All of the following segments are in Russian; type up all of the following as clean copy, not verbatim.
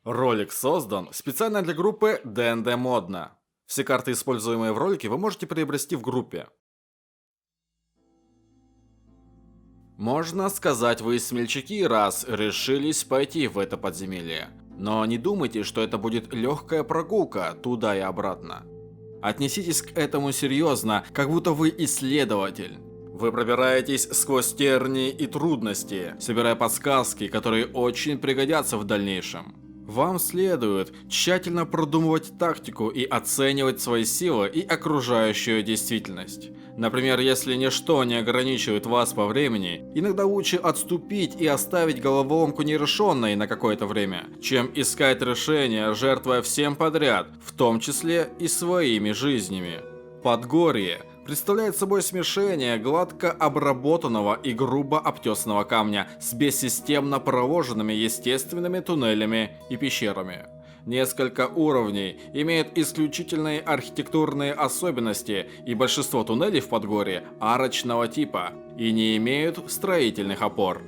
Ролик создан специально для группы ДНД Модно. Все карты, используемые в ролике, вы можете приобрести в группе. Можно сказать, вы смельчаки, раз решились пойти в это подземелье. Но не думайте, что это будет легкая прогулка туда и обратно. Отнеситесь к этому серьезно, как будто вы исследователь. Вы пробираетесь сквозь тернии и трудности, собирая подсказки, которые очень пригодятся в дальнейшем. Вам следует тщательно продумывать тактику и оценивать свои силы и окружающую действительность. Например, если ничто не ограничивает вас по времени, иногда лучше отступить и оставить головоломку нерешенной на какое-то время, чем искать решение, жертвуя всем подряд, в том числе и своими жизнями. Подгорье представляет собой смешение гладко обработанного и грубо обтесанного камня с бессистемно проложенными естественными туннелями и пещерами. Несколько уровней имеют исключительные архитектурные особенности, и большинство туннелей в Подгорье арочного типа и не имеют строительных опор.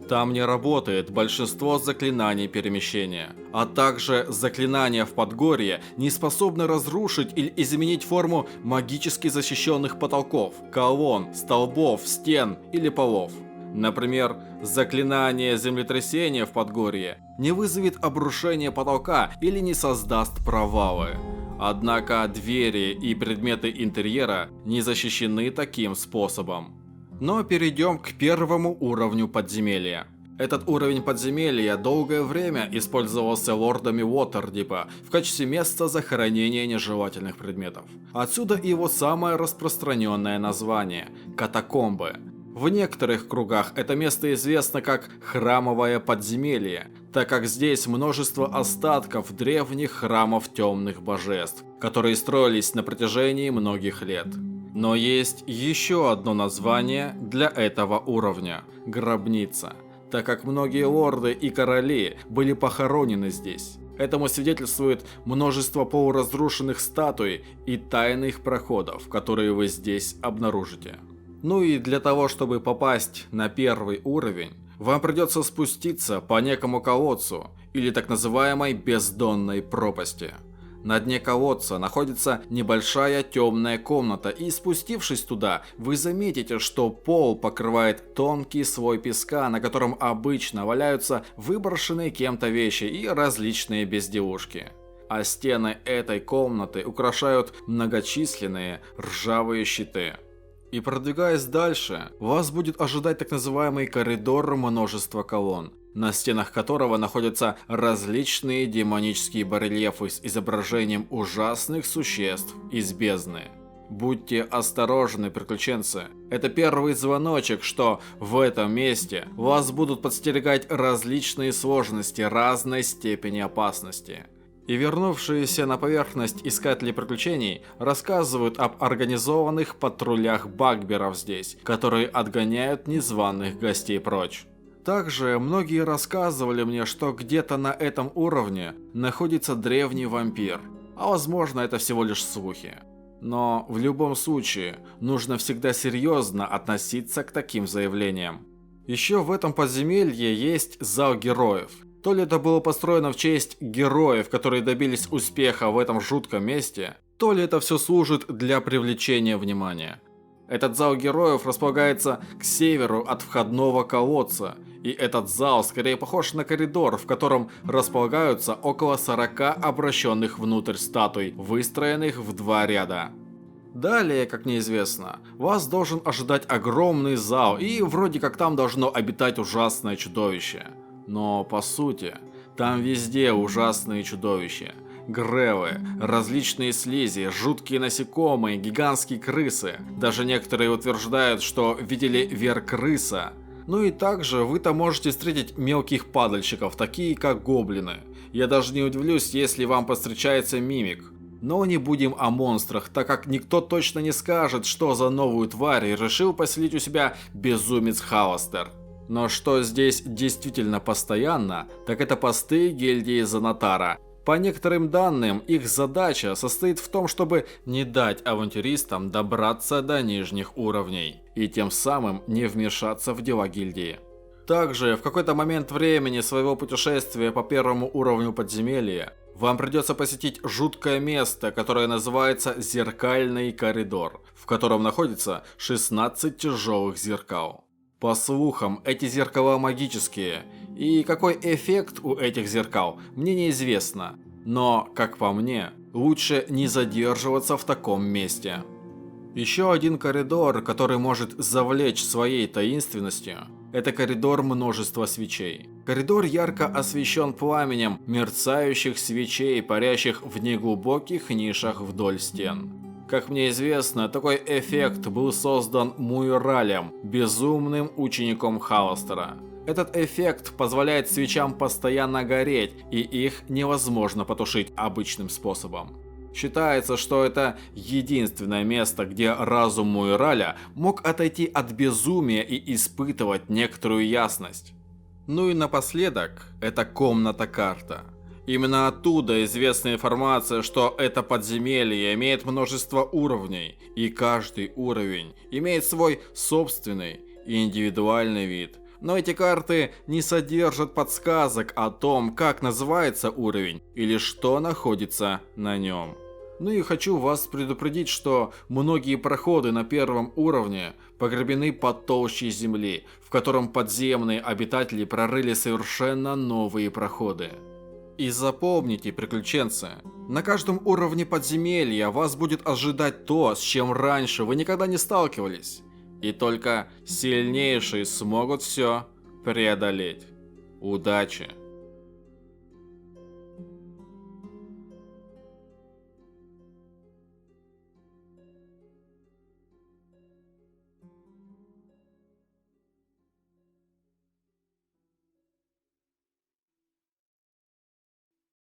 Там не работает большинство заклинаний перемещения, а также заклинания в Подгорье не способны разрушить или изменить форму магически защищенных потолков, колонн, столбов, стен или полов. Например, заклинание землетрясения в Подгорье не вызовет обрушение потолка или не создаст провалы. Однако двери и предметы интерьера не защищены таким способом. Но перейдем к первому уровню подземелья. Этот уровень подземелья долгое время использовался лордами Уотердипа в качестве места захоронения нежелательных предметов. Отсюда и его самое распространенное название – катакомбы. В некоторых кругах это место известно как храмовое подземелье, так как здесь множество остатков древних храмов темных божеств, которые строились на протяжении многих лет. Но есть еще одно название для этого уровня – гробница, так как многие лорды и короли были похоронены здесь. Этому свидетельствует множество полуразрушенных статуй и тайных проходов, которые вы здесь обнаружите. Ну и для того, чтобы попасть на первый уровень, вам придется спуститься по некому колодцу или так называемой бездонной пропасти. На дне колодца находится небольшая темная комната, и спустившись туда, вы заметите, что пол покрывает тонкий слой песка, на котором обычно валяются выброшенные кем-то вещи и различные безделушки. А стены этой комнаты украшают многочисленные ржавые щиты. И продвигаясь дальше, вас будет ожидать так называемый коридор множества колонн, на стенах которого находятся различные демонические барельефы с изображением ужасных существ из бездны. Будьте осторожны, приключенцы. Это первый звоночек, что в этом месте вас будут подстерегать различные сложности разной степени опасности. И вернувшиеся на поверхность искатели приключений рассказывают об организованных патрулях багберов здесь, которые отгоняют незваных гостей прочь. Также многие рассказывали мне, что где-то на этом уровне находится древний вампир, а возможно это всего лишь слухи. Но в любом случае нужно всегда серьезно относиться к таким заявлениям. Еще в этом подземелье есть зал героев. То ли это было построено в честь героев, которые добились успеха в этом жутком месте, то ли это все служит для привлечения внимания. Этот зал героев располагается к северу от входного колодца, и этот зал скорее похож на коридор, в котором располагаются около 40 обращенных внутрь статуй, выстроенных в 2 ряда. Далее, как мне известно, вас должен ожидать огромный зал, и вроде как там должно обитать ужасное чудовище. Но по сути, там везде ужасные чудовища. Гревы, различные слизи, жуткие насекомые, гигантские крысы. Даже некоторые утверждают, что видели веркрыса. Ну и также вы там можете встретить мелких падальщиков, такие как гоблины. Я даже не удивлюсь, если вам повстречается мимик. Но не будем о монстрах, так как никто точно не скажет, что за новую тварь решил поселить у себя безумец Халастер. Но что здесь действительно постоянно, так это посты гильдии Занатара. По некоторым данным, их задача состоит в том, чтобы не дать авантюристам добраться до нижних уровней и тем самым не вмешаться в дела гильдии. Также в какой-то момент времени своего путешествия по первому уровню подземелья вам придется посетить жуткое место, которое называется Зеркальный коридор, в котором находится 16 тяжелых зеркал. По слухам, эти зеркала магические, и какой эффект у этих зеркал, мне неизвестно. Но, как по мне, лучше не задерживаться в таком месте. Еще один коридор, который может завлечь своей таинственностью, это коридор множества свечей. Коридор ярко освещен пламенем мерцающих свечей, парящих в неглубоких нишах вдоль стен. Как мне известно, такой эффект был создан Муиралем, безумным учеником Халластера. Этот эффект позволяет свечам постоянно гореть, и их невозможно потушить обычным способом. Считается, что это единственное место, где разум Муираля мог отойти от безумия и испытывать некоторую ясность. Ну и напоследок, это комната-карта. Именно оттуда известна информация, что это подземелье имеет множество уровней, и каждый уровень имеет свой собственный и индивидуальный вид. Но эти карты не содержат подсказок о том, как называется уровень или что находится на нем. Ну и хочу вас предупредить, что многие проходы на первом уровне погребены под толщей земли, в котором подземные обитатели прорыли совершенно новые проходы. И запомните, приключенцы, на каждом уровне подземелья вас будет ожидать то, с чем раньше вы никогда не сталкивались. И только сильнейшие смогут все преодолеть. Удачи!